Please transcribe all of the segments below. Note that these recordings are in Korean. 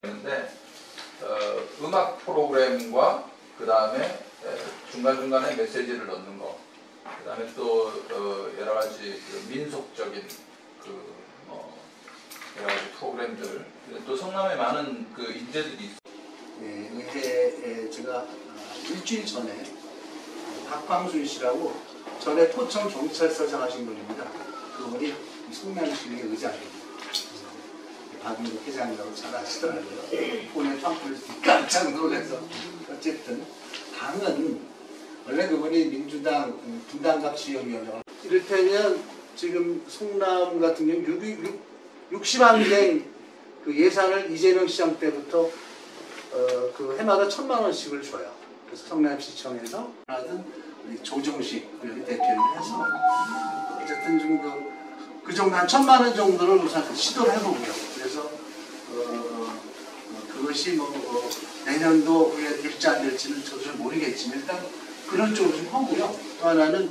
있는데 음악 프로그램과 그 다음에 중간중간에 메시지를 넣는 거, 그 다음에 또 여러 가지 그 민속적인 여러 가지 프로그램들, 또 성남에 많은 그 인재들이 있어요. 네, 의대에 제가 일주일 전에 박광순 씨라고 전에 포천 경찰서장 하신 분입니다. 그분이 성남시의 의장입니다. 박인국 회장이라고 잘 아시더라고요. 폰에 팜플렛 깜짝 놀라서. 어쨌든 당은 원래 그분이 민주당 분당갑 지역위원장. 이를테면 지금 성남 같은 경우 60안경 그 예산을 이재명 시장 때부터 그 해마다 1,000만 원씩을 줘요. 그래서 성남시청에서 하든 우리 조정식 우리 대표를 해서 어쨌든 좀 그 정도 한 1,000만 원 정도를 우선 시도를 해보고요. 그래서 그것이 내년도에 될지 안 될지는 저도 모르겠지만 일단 그런 쪽으로 좀 하고요. 또 하나는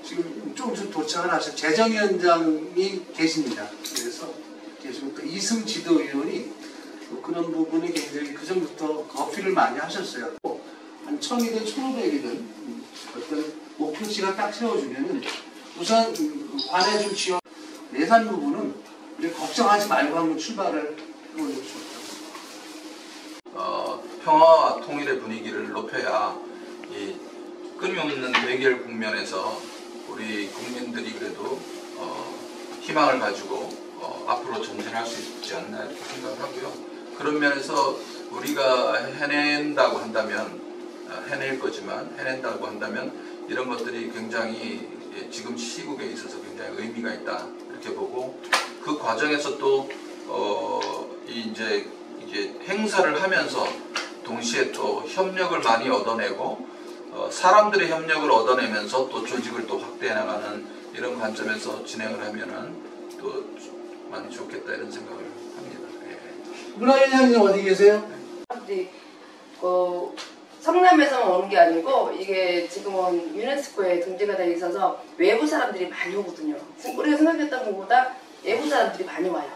지금 조금씩 도착을 하셔서 재정위원장이 계십니다. 그래서 계시고 또 이승 지도위원이 그런 부분이 굉장히 그 전부터 어필을 많이 하셨어요. 한 1,000이든 1,500이든 어떤 목표치가 딱 세워주면은 우선 관에 좀 지원 예산 부분은 우리 걱정하지 말고 한번 출발을 해보십시오. 평화와 통일의 분위기를 높여야 이 끊임없는 대결 국면에서 우리 국민들이 그래도 희망을 가지고 앞으로 전진할 수 있지 않나 이렇게 생각을 하고요. 그런 면에서 우리가 해낸다고 한다면 해낼 거지만 해낸다고 한다면 이런 것들이 굉장히 지금 시국에 있어서 굉장히 의미가 있다 이렇게 보고, 그 과정에서 또 이제 행사를 하면서 동시에 또 협력을 많이 얻어내고 사람들의 협력을 얻어내면서 또 조직을 또 확대해 나가는 이런 관점에서 진행을 하면은 또 많이 좋겠다 이런 생각을 합니다. 예. 문화위원장님 어디 계세요? 성남에서만 오는 게 아니고 이게 지금은 유네스코에 등재가 되어 있어서 외부 사람들이 많이 오거든요. 우리가 생각했던 것보다 외부 사람들이 많이 와요.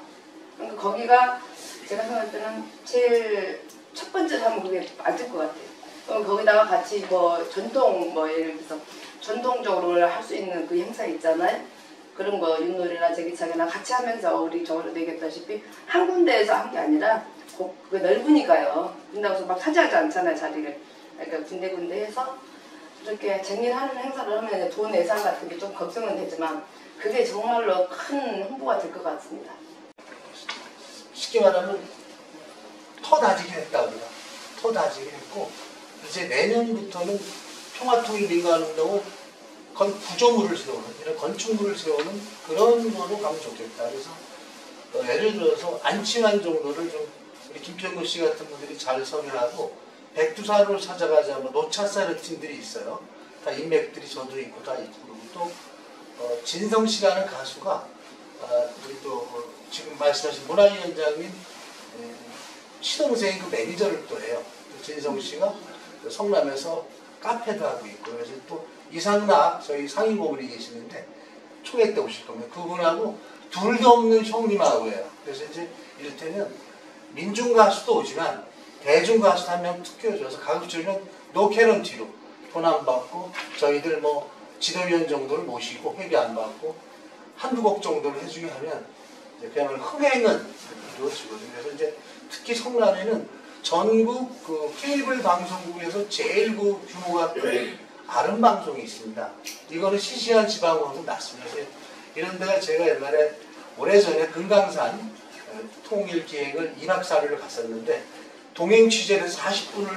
그러니까 거기가 제가 생각할 때는 제일 첫 번째로 하면 그게 맞을 것 같아요. 그럼 거기다가 같이 전통 예를 들어서 전통적으로 할 수 있는 그 행사 있잖아요. 그런 거 윷놀이나 제기차기나 같이 하면서 우리 저번에도 얘기했다시피 한 군데에서 한 게 아니라 그게 넓으니까요. 근다고 막 차지하지 않잖아요, 자리를. 그러니까 군데군데 해서 이렇게 쟁일하는 행사를 하면 돈 예산 같은 게 좀 걱정은 되지만 그게 정말로 큰 홍보가 될 것 같습니다. 쉽게 말하면 터다지게 했다고요. 터다지게 했고 이제 내년부터는 평화통일민간운동은 구조물을 세우는 이런 건축물을 세우는 그런 거로 가면 좋겠다. 그래서 예를 들어서 안치환 정도를 좀 우리 김평구 씨 같은 분들이 잘 섭외하고 백두산으로 찾아가자 노차사르 팀들이 있어요. 다 인맥들이 저도 있고 다 있고, 또 진성 씨라는 가수가 우리 또 지금 말씀하신 문화위원장님 시동생이 그 매니저를 또 해요. 진성 씨가 성남에서 카페도 하고 있고, 그래서 또 이상락 저희 상임고문이 계시는데 초회 때 오실 겁니다. 그분하고 둘도 없는 형님하고 해요. 그래서 이제 이를테면 민중 가수도 오지만 대중 가수 한 명 툭 껴줘서 가급적이면 노캐런티로 돈 안 받고 저희들 지도위원 정도를 모시고 회비 안 받고 한두 곡 정도를 해주게 하면 이제 그야말로 흥행은 이루어지거든요. 그래서 이제 특히 성남에는 전국 그 케이블 방송국에서 제일 그 규모가 큰 아름 방송이 있습니다. 이거는 시시한 지방으로도 낮습니다. 이런 데가 제가 옛날에 오래전에 금강산 통일 기획을 2박 4일을 갔었는데 동행 취재를 40분을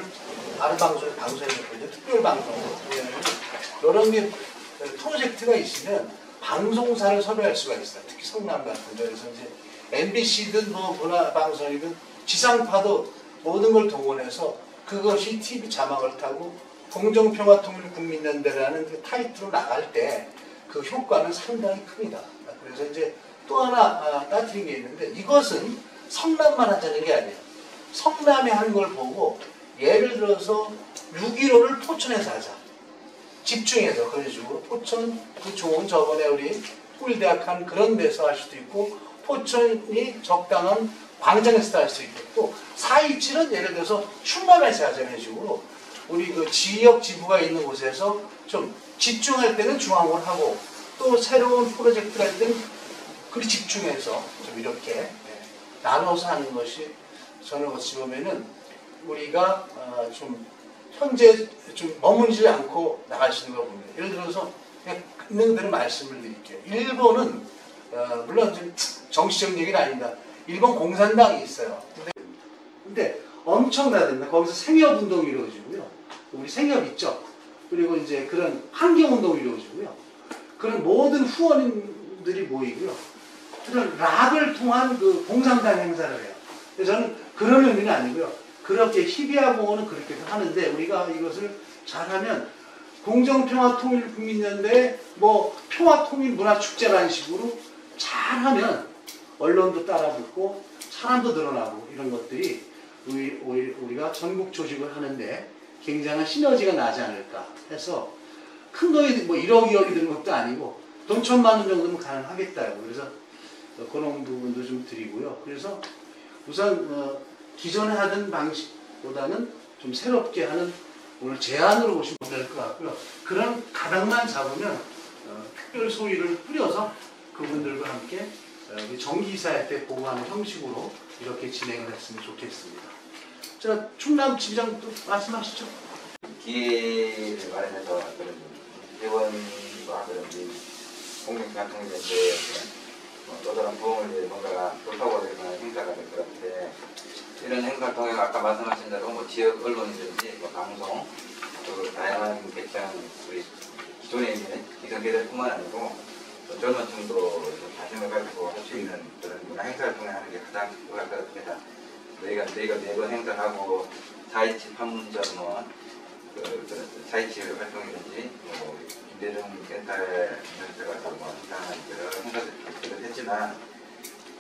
아름 방송에 방송했거든요. 특별 방송으로. 이런 게 프로젝트가 있으면 방송사를 섭외할 수가 있어요. 특히 성남 같은 데. 그래서 이제 MBC든 문화방송이든 지상파도 모든 걸 동원해서 그것이 TV 자막을 타고 공정평화통일국민연대라는 그 타이틀로 나갈 때 그 효과는 상당히 큽니다. 그래서 이제 또 하나 따뜨린 게 있는데, 이것은 성남만 하자는 게 아니에요. 성남에 한 걸 보고 예를 들어서 6.15를 포천에서 하자. 집중해서 그런 식으로 포천 그 좋은 저번에 우리 통일대학 한 그런 데서 할 수도 있고 포천이 적당한 광장에서 할 수도 있고 또 4.27은 예를 들어서 충남에서 하자는 식으로 우리 그 지역 지부가 있는 곳에서 좀 집중할 때는 중앙으로 하고 또 새로운 프로젝트를 할 때는 그리 집중해서 좀 이렇게 나눠서 하는 것이 저는 어찌 보면은 우리가 좀 현재 좀 머물지 않고 나갈 수 있는 걸 봅니다. 예를 들어서 그냥 있는 그대로 말씀을 드릴게요. 일본은 물론 좀 정치적 얘기는 아닙니다. 일본 공산당이 있어요. 근데 엄청나답니다. 거기서 생협운동이 이루어지고요. 우리 생협 있죠. 그리고 이제 그런 환경운동이 이루어지고요. 그런 모든 후원인들이 모이고요. 그런 락을 통한 그 공산당 행사를 해요. 그래서 저는 그런 의미는 아니고요. 그렇게 희비하고는 그렇게 하는데 우리가 이것을 잘하면 공정평화통일국민연대 뭐 평화통일문화축제라는 식으로 잘하면 언론도 따라붙고 사람도 늘어나고 이런 것들이 우리가 전국 조직을 하는데 굉장한 시너지가 나지 않을까 해서 큰 돈이 뭐 1억 2억이 드는 것도 아니고 돈 1,000만 원 정도면 가능하겠다고 그래서 그런 부분도 좀 드리고요. 그래서 우선 기존에 하던 방식보다는 좀 새롭게 하는 오늘 제안으로 보시면 될 것 같고요. 그런 가닥만 잡으면 특별 소위를 꾸려서 그분들과 함께 정기이사회 때 보고하는 형식으로 이렇게 진행을 했으면 좋겠습니다. 자, 충남 지부장 또 말씀하시죠. 기회를 마련해서 그런 회원과 그런 공동통일연대에 또 다른 부흥을 위해 뭔가가 돌파구가 될 만한 행사가 될 것 같은데 이런 행사를 통해 아까 말씀하신 대로 뭐 지역 언론이든지 뭐 방송 또 다양한 개장 우리 기존에 있는 기성계들뿐만 아니고 또 젊은 층도 좀 관심을 가지고 할 수 있는 그런 문화 행사를 통해 하는 게 가장 필요할 것 같습니다. 저희가 매번 행사를 하고 4.27 판문점 뭐 4.27 활동이든지 뭐 김대중 센터에 가서 뭐 여러 행사들을 했지만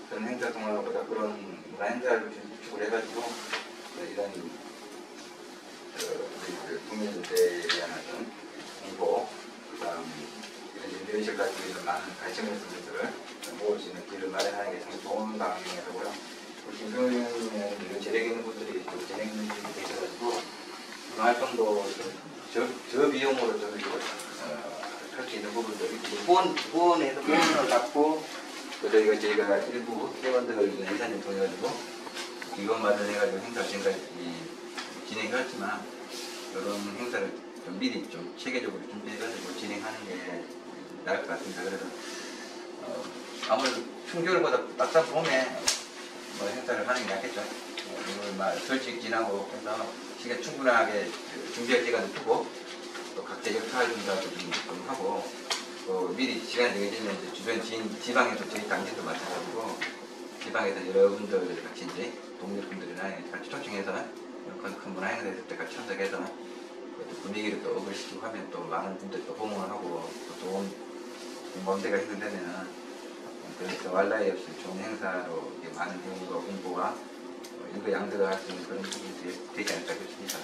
그런 행사 통화보다 그런 문화 행사를 구축을 해가지고 이런 우리 국민대에 대한 어떤 홍보, 그다음 이런 인도네시아 같은 이런 많은 관심 있는 분들을 모을 수 있는 길을 마련하는 게 참 좋은 방향이라고요. 우리 김병현 의원은 재력 있는 분들이 또 재능 있는 분들이 계셔가지고 문화 활동도 저 비용으로 좀 할 수 있는 부분들이 후원에서 후원을 받고 또 저희가 일부 회원들 예산을 통해가지고 기금 마련해가지고 행사를 지금까지 진행했지만 이런 행사를 좀 미리 좀 체계적으로 준비해가지고 진행하는 게 나을 것 같습니다. 그래서 아무래도 충격을보다 막상 봄에 뭐 행사를 하는 게 낫겠죠. 이걸 막 솔직 지나고 해서 시간 충분하게 준비할 시간을 두고 또 각자 역할 분담도 좀 하고 또 미리 시간이 정해지면 이제 주변 지방에서 저희 당진도 마찬가지고 지방에서 여러분들 같이 이제 동료분들이나 같이 초청해서 큰 문화 행사 있을 때 같이 참석해서 분위기를 또 어글시키고 하면 또 많은 분들이 또 호응을 하고 또 좋은 공감대가 형성되면 그래서 왈라이 없이 좋은 행사로 많은 배움과 공부와 일거 양득을 할 수 있는 그런 부분이 되지 않을까 싶습니다.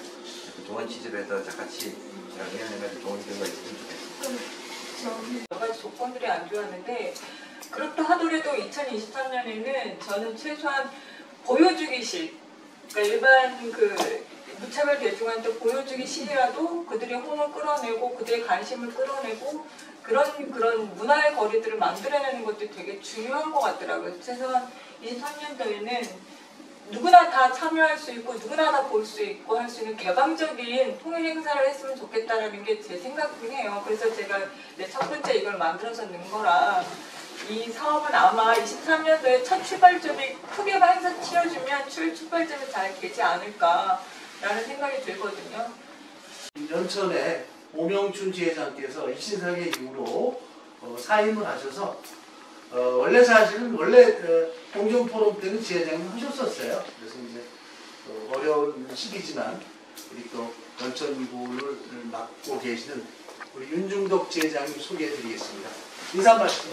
좋은 취지로 해서 같이 의원님한테 좋은 결과가 있으면 좋겠습니다. 여러 가지 조건들이 안 좋았는데 그렇다 하더라도 2023년에는 저는 최소한 보여주기식, 그러니까 일반 그 무차별 대중한테 보여주기식이라도 그들의 호응을 끌어내고 그들의 관심을 끌어내고 그런 문화의 거리들을 만들어내는 것도 되게 중요한 것 같더라고요. 최소한 23년도에는 누구나 다 참여할 수 있고 누구나 다 볼 수 있고 할 수 있는 개방적인 통일 행사를 했으면 좋겠다라는 게 제 생각이긴 해요. 그래서 제가 첫 번째 이걸 만들어서 넣은 거라 이 사업은 아마 23년도에 첫 출발점이 크게 행사 치러주면 출발점이 잘 되지 않을까라는 생각이 들거든요. 연천에 오명춘 지회장께서 입신사계 이후로 사임을 하셔서 원래 사실은 공정포럼 때는 지회장님 하셨었어요. 그래서 이제 어려운 시기지만 우리 또 연천구를 맡고 계시는 우리 윤중덕 지회장님 소개해드리겠습니다. 인사 한 말씀.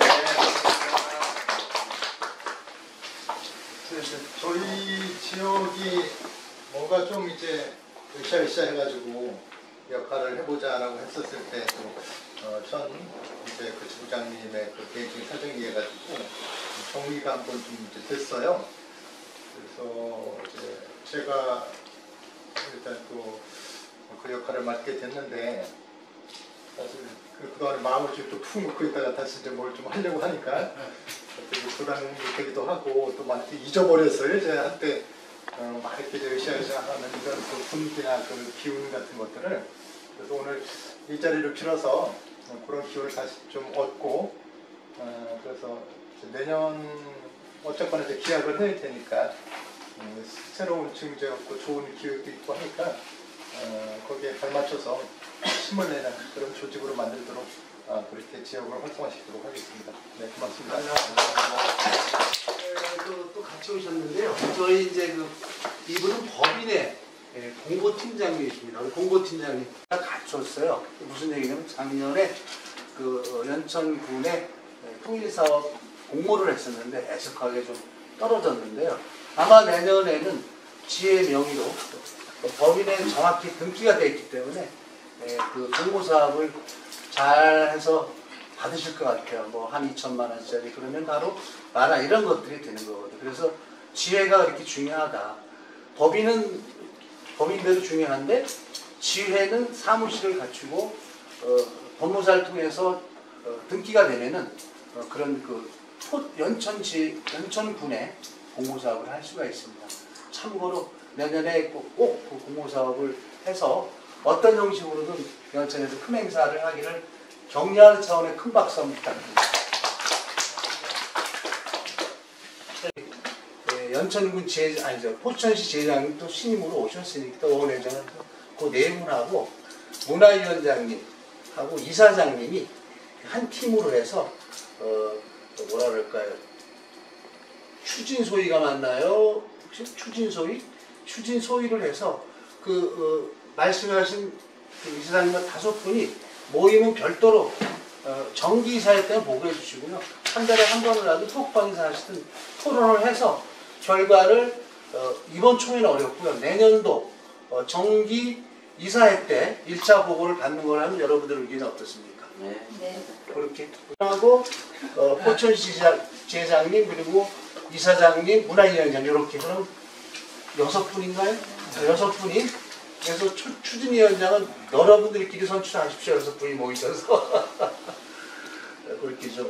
저희 지역이 뭔가 좀 이제 으쌰으쌰 해가지고 역할을 해보자라고 했었을 때 전 이제 그 지부장님의 그 개인적인 사정이 해가지고 정리가 한번 좀 이제 됐어요. 그래서 이제 제가 일단 또 그 역할을 맡게 됐는데 사실 그동안에 마음을 좀 푹 먹고 있다가 다시 이제 뭘 좀 하려고 하니까 되게 부담이 되기도 하고 또 많이 잊어버렸어요. 제가 한때 막 이렇게 으쌰으쌰 하는 이런 그 분위기나 그 기운 같은 것들을. 그래서 오늘 이 자리를 빌어서 그런 기운을 다시 좀 얻고 그래서 내년 어쨌거나 이제 기약을 해야 되니까 새로운 증제였고 좋은 기획도 있고 하니까 거기에 발맞춰서 힘을 내는 그런 조직으로 만들도록 그렇게 지역을 활성화시키도록 하겠습니다. 네, 고맙습니다. 또 같이 오셨는데요. 저희 이제 이분은 법인의 공보팀장님이십니다. 공보팀장님 같이 왔어요. 무슨 얘기냐면 작년에 연천군의 통일사업 공모를 했었는데 애석하게 좀 떨어졌는데요. 아마 내년에는 지혜 명의로 법인에 정확히 등기가 되어 있기 때문에 그 공모사업을 잘 해서 받으실 것 같아요. 뭐 한 2천만 원짜리 그러면 바로 만화 이런 것들이 되는 거거든요. 그래서 지혜가 그렇게 중요하다. 법인은 법인대로 중요한데 지혜는 사무실을 갖추고 법무사를 통해서 등기가 되면은 그런 연천군의 공모사업을 할 수가 있습니다. 참고로 내년에 꼭 그 공모사업을 해서 어떤 형식으로든 연천에서 큰 행사를 하기를 격려하는 차원의 큰 박수 한번 부탁드립니다. 연천군 포천시 지회장님 또 신임으로 오셨으니까 또 원회장은 그 네 분하고 문화위원장님하고 이사장님이 한 팀으로 해서 뭐라 그럴까요? 추진소위가 맞나요? 혹시 추진소위를 해서 말씀하신 이사장님과 5분이 모임은 별도로 정기이사회 때는 보고해 주시고요. 한 달에 한 번이라도 톡방에서 하시든 토론을 해서 결과를 이번 총회는 어렵고요. 내년도 정기 이사회 때 1차 보고를 받는 거라면 여러분들 의견이 어떻습니까? 네. 그렇게 하고 포천시 지회장님 그리고 이사장님 문화위원장 이렇게 그럼 6분인가요? 6분이 그래서 추진위원장은 여러분들끼리 선출하십시오. 6분이 모이셔서 그렇게 좀.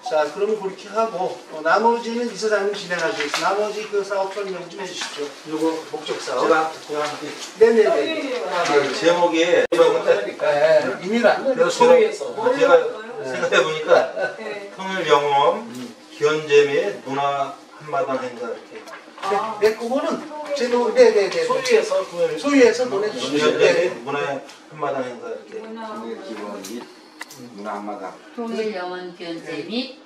자, 그러면 그렇게 하고 나머지는 이사장님 진행하시겠습니다. 나머지 그 사업 설명 좀 해주십시오. 요거 목적 사업. 제가 네네네. 제목이 이미란 소위에서 제가 생각해 보니까 통일 영웅 기원제 및 문화 한마당 행사 이렇게. 네, 그거는 제목 네네네. 소위에서 보내주시죠. 네. 문화 한마당 행사 이렇게. 네. 기원 및 문화 한마당. 통일 영원 견제 및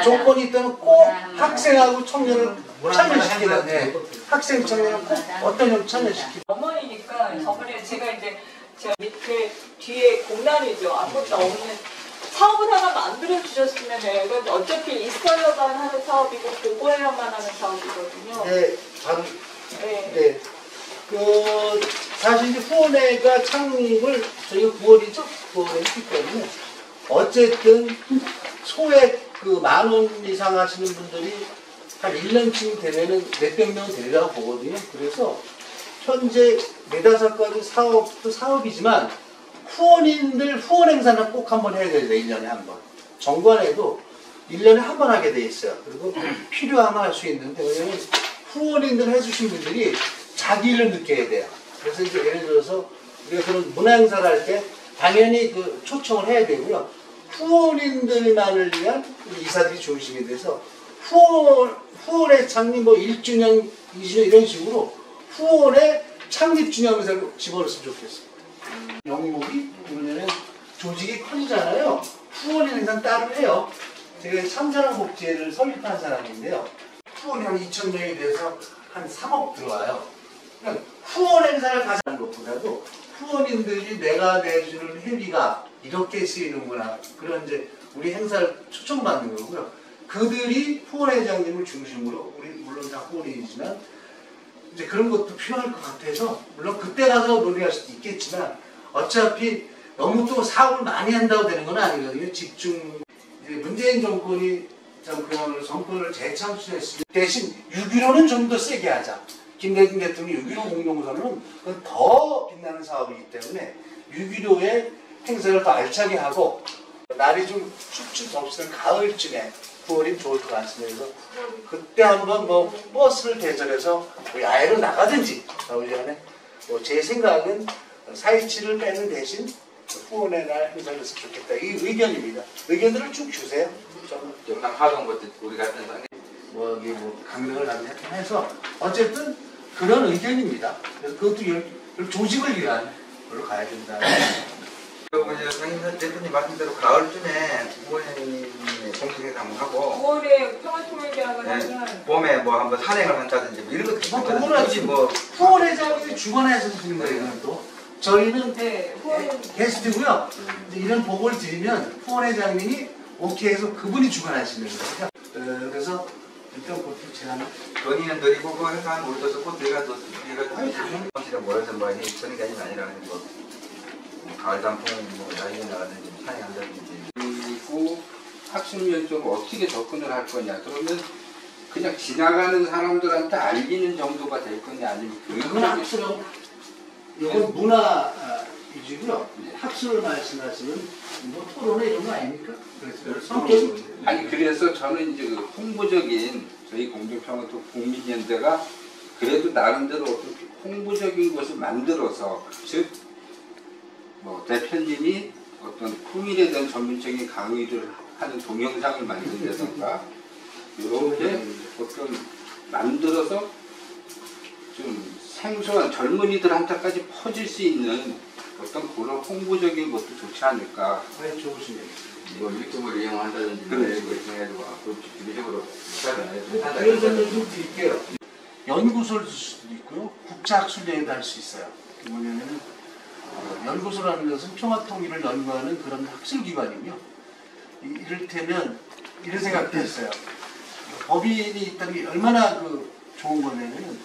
조건이 있다면 꼭 학생하고 청년을 참여시키는 학생 청년을 꼭 어떤 형 참여시키는 어머니니까 저번에 제가 밑에 뒤에 공란이죠. 아무것도 없는 사업을 하나 만들어 주셨으면 해요. 이건 어차피 있어야만 하는 사업이고 보고해야만 하는 사업이거든요. 네, 바로 네. 사실 이제 후원회가 창립을 저희가 9월이죠? 9월에 했기 때문에 어쨌든 소액 10,000원 이상 하시는 분들이 한 1년쯤 되면은 몇백 명 되리라고 보거든요. 그래서 현재 4-5가지 사업도 사업이지만 후원인들 후원 행사는 꼭 한번 해야 돼요. 1년에 한 번. 정관에도 1년에 한 번 하게 돼 있어요. 그리고 필요하면 할 수 있는데 왜냐면 후원인들 해주신 분들이 자기 일을 느껴야 돼요. 그래서 이제 예를 들어서 우리가 그런 문화 행사를 할 때 당연히 초청을 해야 되고요. 후원인들만을 위한 이사들이 중심이 돼서 후원의 창립 1주년, 2주년 이런 식으로 후원의 창립 기념사를 집어넣었으면 좋겠습니다. 영목이 그러면은 조직이 커지잖아요. 후원인 행사 따로 해요. 제가 참사랑복지회를 설립한 사람인데요. 후원이 한 2,000명이 돼서 한 3억 들어와요. 그러니까 후원 행사를 가장 하는 것보다도 후원인들이 내가 내주는 회비가 이렇게 쓰이는구나. 그런 이제 우리 행사를 초청받는 거고요. 그들이 후원회장님을 중심으로 우리 물론 다 후원인이지만 이제 그런 것도 필요할 것 같아서 물론 그때 가서 논의할 수도 있겠지만 어차피 너무 또 사업을 많이 한다고 되는 건 아니거든요. 집중 이제 문재인 정권이 정권을 재창출했으면 대신 6.15는 좀 더 세게 하자. 김대중 대통령 6.15 공동선언은 그건 더 빛나는 사업이기 때문에 6.15의 행사를 더 알차게 하고 날이 좀 춥춥 덥시는 가을쯤에 9월이면 좋을 것 같습니다. 그래서 그때 한번 뭐 버스를 대절해서 뭐 야외로 나가든지 나오기 전에 뭐 제 생각은 4.27을 빼는 대신 후원의 날 행사를 했으면 좋겠다. 이 의견입니다. 의견들을 쭉 주세요. 저는 영남 하동부터 우리 같은 사람이 뭐 여기 뭐 강릉을 가든 해서 어쨌든 그런 의견입니다. 그래서 그것도 조직을 위한 걸로 가야 된다. 그리고 이제 상임 대표님 말씀대로 가을쯤에 부모님이 공식행사 한번 하고 9월에 평화통일대학을 하면 봄에 뭐 한번 산행을 한다든지 뭐 이런 것도 그거는 굳이 뭐 후원회장이 주관해서 부르는 거예요. 이건 또 저희는 네, 후원 게스트고요. 이제 이런 보고를 드리면 후원회장님이 오케이해서 그분이 주관하시는 거예요. 그래서 일단 그것도 제가 돈이는 드리고 그거 해서 한 우리도 쓰고 내가 또 사실은 모여서 뭐 그런 게 아니라 뭐 가을 단풍 뭐 야외에 나가든지 산행한다든지 그리고 학습연수를 어떻게 접근을 할 거냐. 그러면 그냥 지나가는 사람들한테 알리는 정도가 될 거냐 아니면 그건 학술, 이건 문화 위주고요. 학술을 말씀하시는 뭐 토론회 이런 거 아닙니까? 그래서 성격이 아니 그래서 저는 이제 그 홍보적인 저희 공동평화도 국민연대가 그래도 나름대로 어떤 홍보적인 것을 만들어서 즉 뭐 대표님이 어떤 통일에 대한 전문적인 강의를 하는 동영상을 만든다던가 이렇게 어떤 만들어서 좀 생소한 젊은이들한테까지 퍼질 수 있는 어떤 그런 홍보적인 것도 좋지 않을까. 네, 좋으시네요. 뭐 유튜브를 이용한다든지 그렇지. 이렇게 해가지고 앞으로 주기적으로 그런 점을 좀 드릴게요. 연구소를 쓸 수도 있고요. 국제학술대회도 할 수 있어요. 뭐냐면 연구소라는 것은 평화통일을 연구하는 그런 학술기관이며 이를테면 이런 생각도 했어요. 법인이 있다는 게 얼마나 좋은 거냐면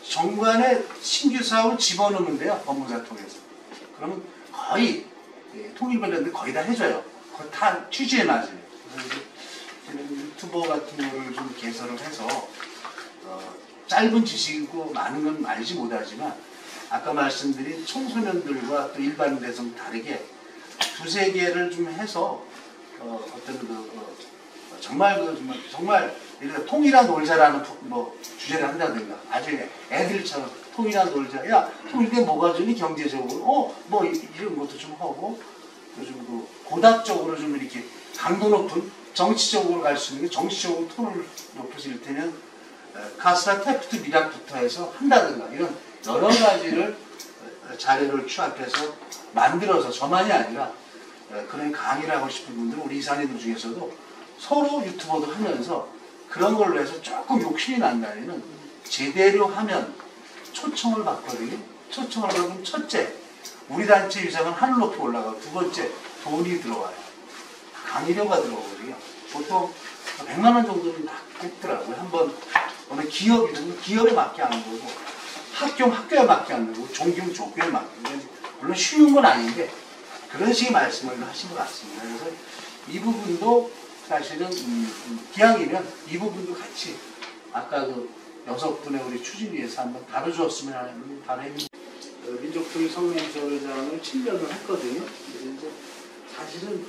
정관에 신규 사업을 집어넣으면 돼요. 법무사 통해서. 그러면 거의 통일 관련된 거의 다 해줘요. 거의 다 취지에 맞아요. 그래서 저는 유튜버 같은 거를 좀 개설을 해서 짧은 지식이고 많은 건 알지 못하지만 아까 말씀드린 청소년들과 또 일반 대성 다르게 두세 개를 좀 해서 어떤 정말 이렇게 통일아 놀자라는 뭐 주제를 한다든가 아주 애들처럼 통일아 놀자. 야 통일대 뭐가 좋니 경제적으로 뭐 이런 것도 좀 하고 좀 고닥적으로 좀 이렇게 강도 높은 정치적으로 갈 수 있는 게 정치적으로 톤을 높여질 때는 가스라 테프트 미락부터 해서 한다든가 이런 여러 가지를 자료를 취합해서 만들어서 저만이 아니라 그런 강의를 하고 싶은 분들은 우리 이사님들 중에서도 서로 유튜버도 하면서 그런 걸로 해서 조금 욕심이 난다면 제대로 하면 초청을 받거든요. 초청을 받으면 첫째, 우리 단체 위상은 하늘 높이 올라가고 두 번째, 돈이 들어와요. 강의료가 들어오거든요. 보통 100만 원 정도는 받더라고요. 한번 어느 기업이든 기업에 맞게 하는 거고 학교에 맞게 하는 거고 종교는 종교에 맞게 하는 거고 물론 쉬운 건 아닌데 그런 식의 말씀을 하신 것 같습니다. 그래서 이 부분도 사실은 기왕이면 이 부분도 같이 아까 그 6분의 우리 추진위에서 한번 다뤄주었으면 하는 바람이 민족통일 성명서회장을 7년을 했거든요. 그래서 이제 사실은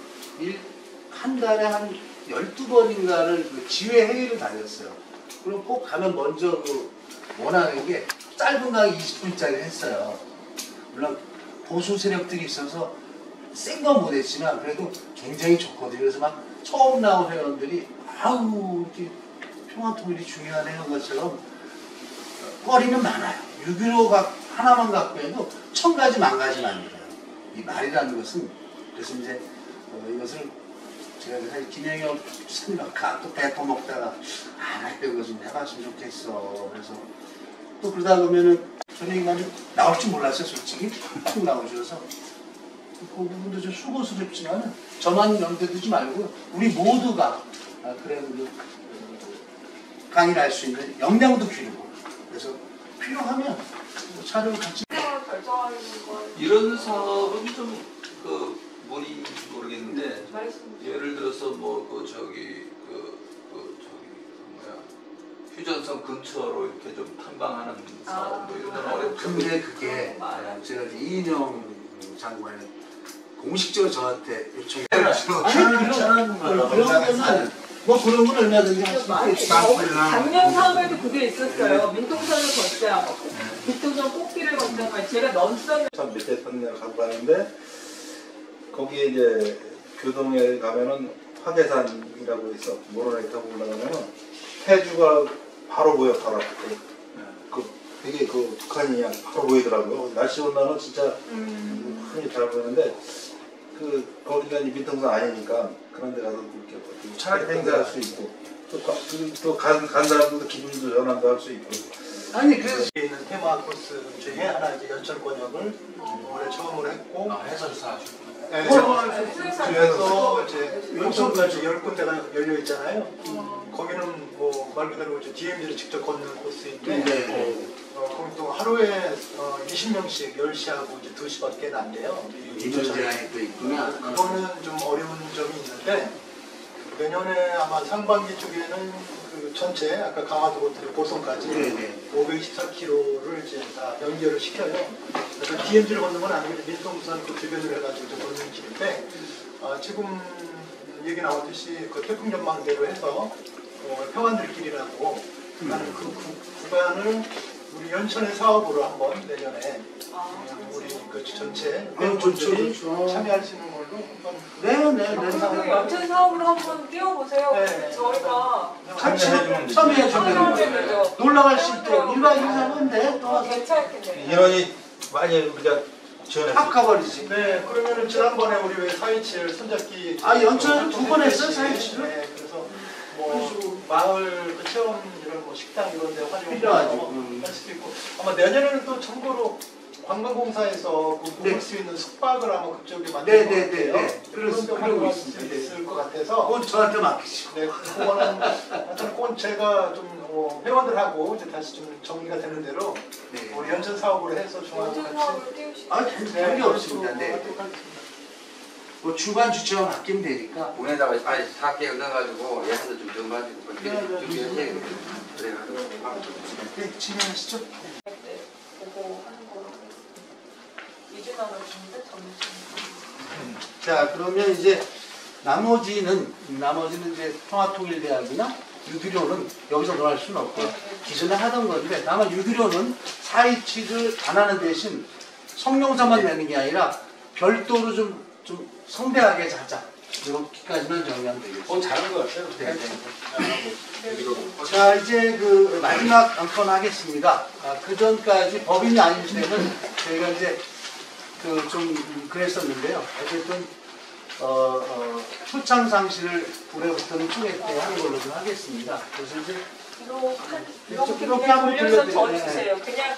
한 달에 한 12번인가를 그 지회 회의를 다녔어요. 그럼 꼭 가면 먼저 원하는 게 짧은 강의 20분짜리 했어요. 물론 보수 세력들이 있어서 센 건 못했지만 그래도 굉장히 좋거든요. 그래서 막 처음 나온 회원들이 아우 이렇게 평화통일이 중요하네 하는 것처럼 거리는 많아요. 6.15가 하나만 갖고 해도 1000가지 만가지 만들어요. 이 말이라는 것은 그래서 이제 이것을 제가 사실 김영엽 선생님과 또 배포 먹다가 나 이거 좀 해봤으면 좋겠어. 그래서 또 그러다 보면은 저는 인간이 나올 줄 몰랐어요. 솔직히 툭 나오셔서 그 부분도 좀 수고스럽지만 저만 염두두지 말고 우리 모두가 그런 강의를 할 수 있는 역량도 필요고 그래서 필요하면 자료를 같이 결정하는 건 이런 사업은 좀 뭔지 모르겠는데 말씀 예를 들어서 뭐 유전선 근처로 이렇게 좀 탐방하는 사업 뭐 이런 건 어렵죠. 근데 그게 제가 이제 이인영 장관이 공식적으로 저한테 요청이 저는 뭐 그런 건 얼마든지 할 수 있겠지. 작년 3월에도 그게 있었어요. 민통선을 걷자, 민통선 꽃길을 걷자. 제가 넌선 참 밑에 선내를 갖고 가는데 거기에 이제 교동에 가면은 화계산이라고 있어. 모로라이 타고 올라가면은 해주가 바로 보여 바로. 그 되게 그 북한이 바로 보이더라고요. 날씨 온다면 진짜 흔히 잘 보이는데 그 거기가 이제 민통선 아니니까 그런 데 가서 이렇게 차라리 행사할 수 있고 또 간 사람들도 기분도 전환도 할 수 있고. 아니 그래서 있는 테마 코스 중에 하나 이제 연천권역을 올해 처음으로 했고 해설사 하시고. 네, 그래서 이제 연천까지 10군데가 열려 있잖아요. 거기는 뭐 말 그대로 이제 DMZ를 직접 걷는 코스인데 그럼 또 하루에 20명씩 10시하고 이제 2시밖에 안 돼요. 이전 제한이 또 있구나. 그거는 좀 어려운 점이 있는데 내년에 아마 상반기 쪽에는 그 전체 아까 강화도부터 고성까지 524km를 이제 다 연결을 시켜요. 그래서 DMZ를 걷는 건 아니고 민통선 그 주변으로 해가지고 이제 걷는 길인데 지금 얘기 나왔듯이 그 태풍 전망대로 해서 평안들길이라고 하는 그 구간을 우리 연천의 사업으로 한번 내년에 우리 그 전체 회원분들이 참여할 수 있는 걸로 한번 네네네. 연천 사업으로 한번 뛰어보세요. 네. 저희가 참여해 주면 놀러갈 수 있도록 1박 2일 하는데 또 괜찮겠네요. 인원이 많이 우리가 지원했어요. 확 가버리지. 네, 그러면은 지난번에 우리 왜 427 손잡기 연천에서 2번 했어요, 427을? 네, 그래서 뭐 마을 그 체험 이런 뭐 식당 이런 데 필요하죠. 활용할 수도 있고 아마 내년에는 또 참고로 관광공사에서 그 묵을 수 있는 숙박을 아마 그쪽에 만들 것 같아요. 그런 데 활용할 수 있을 것 같아서 그건 저한테 맡기시고. 네, 그거는 하여튼 그건 제가 좀 회원들하고 이제 다시 좀 정리가 되는 대로 우리 연천 사업으로 해서 중앙으로 연천 같이 사업으로 뛰우시고. 관계 없습니다. 네. 뭐 주간 주체와 맡기면 되니까. 보내다가 빨리 4개월 넣어가지고 예산도 좀 정해가지고 준비해야 돼. 그래가지고 네, 진행하시죠. 보고 하는 걸로 하겠습니다. 2주 남았는데 점심. 자, 그러면 이제 나머지는 이제 평화통일대학이나 유두료는 여기서 논할 수는 없고 기존에 하던 건데 다만 유두료는 427을 안 하는 대신 성명서만 내는 게 아니라 별도로 좀 성대하게 자자. 이렇게까지만 정리하면 되겠습니다. 잘한 것 같아요. 네. 자, 이제 그 마지막 안건 하겠습니다. 그 전까지 법인이 아닐 때는 저희가 이제 그 좀 그랬었는데요. 어쨌든 초창상시를 올해부터는 총회 때 하는 걸로 좀 하겠습니다. 그래서 이제 이렇게 한번 돌려서 더 주세요. 그냥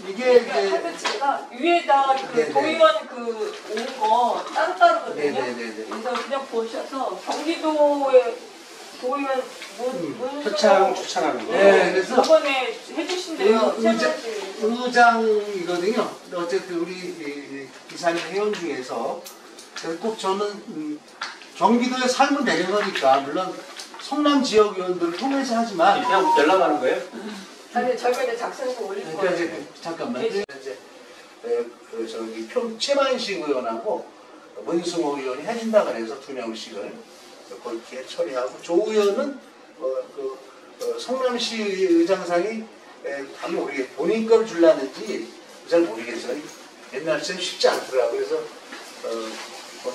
이게 이제 하드치가 위에다 그 네네. 도의원 그 온 거 따로따로거든요. 네네네네. 그래서 그냥 보셔서 경기도의 도의원 표창 추천하는 거. 네, 그래서 저번에 해주신대요. 의장이거든요. 어쨌든 우리 이사님 회원 중에서 꼭 저는 경기도에 살면 되는 거니까 물론 성남 지역 의원들을 통해서 하지만 그냥 연락하는 거예요? 아니 저희가 이제 작성해서 올릴 그러니까 거예요. 이제 잠깐만 이제 그 저기 최만식 의원하고 문승호 의원이 해준다 그래서 2명씩을 그렇게 처리하고 조 의원은 성남시 의장상이 아마 우리 본인 걸 줄라는지 잘 모르겠어요. 옛날처럼 쉽지 않더라고요. 그래서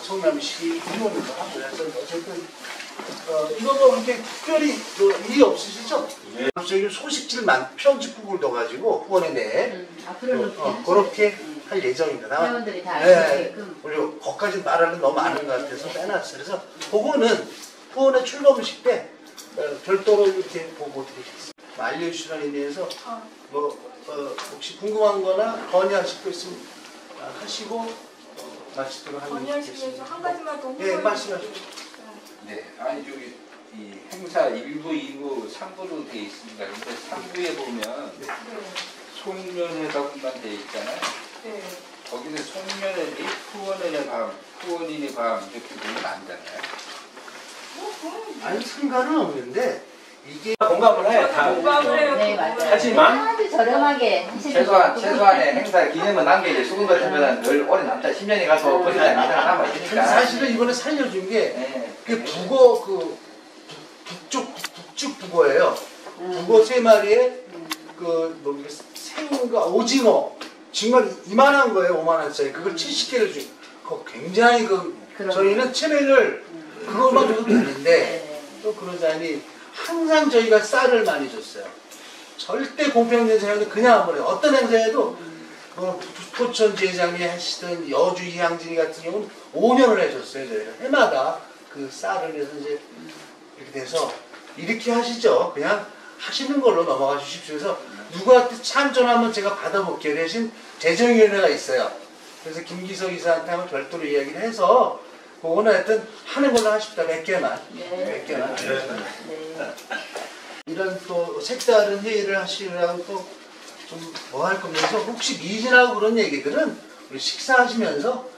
성남시 의원으로 하고 해서 어쨌든 이거도 그렇게 특별히 이해 없으시죠? 갑자기 소식지를 편집국을 둬가지고 후원회 내에 앞으로는 그렇게 할 예정입니다. 회원들이 다 알게끔. 그리고 거기까지 말하는 너무 많은 것 같아서 빼놨어요. 그래서 그거는 후원회 출범식 때 별도로 이렇게 보고 드리겠습니다. 알려주시는 의미에서 혹시 궁금한 거나 건의하실 거 있으면 하시고 마치도록 건의하시면서 한 가지만 더 네, 말씀하십시오. 네, 아니 저기 이 행사 1부, 2부, 3부로 돼 있습니다. 근데 3부에 보면 송년회라고만 돼 있잖아요. 네. 거기는 송년회니 후원인의 밤 이렇게 보면 안 되나요? 아니 상관은 없는데 이게 공감을 해. 다. 공감을 해요. 네, 맞아요. 하지만 아주 저렴하게 하시는 분들. 최소한의 행사 기념은 남겨야지 수금 같은 거는 늘 오래 남자 10년이 가서 버리지 않는 이상 남아 근데 있으니까. 사실은 이번에 살려준 게 네. 그 북어 그 북쪽 북어예요. 북어 3마리에 뭐 생과 오징어 정말 이만한 거예요. 5만 원짜리. 그걸 70개를 주. 그거 굉장히 저희는 체면을 그것만 줘도 되는데 또 그러자니 항상 저희가 쌀을 많이 줬어요. 절대 공평 행사에도 그냥 안 보내요. 어떤 행사에도 포천 제장이 하시던 여주 이항진이 같은 경우는 5년을 해줬어요. 저희가 해마다 그 쌀을 해서 이제 이렇게 돼서 이렇게 하시죠. 그냥 하시는 걸로 넘어가 주십시오. 그래서 누구한테 참전하면 제가 받아볼게요. 대신 재정위원회가 있어요. 그래서 김기석 이사한테 한번 별도로 이야기를 해서 그거는 하여튼 하는 걸로 하십시다. 몇 개만. 네. 몇 개만. 네. 이런 또 색다른 회의를 하시려고 또 좀 뭐 할 거면서 혹시 미진하고 그런 얘기들은 우리 식사하시면서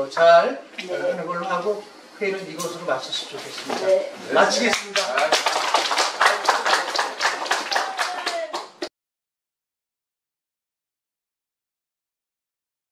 잘 네. 하는 걸로 하고 회의는 이것으로 마쳤으면 좋겠습니다. 네. 마치겠습니다.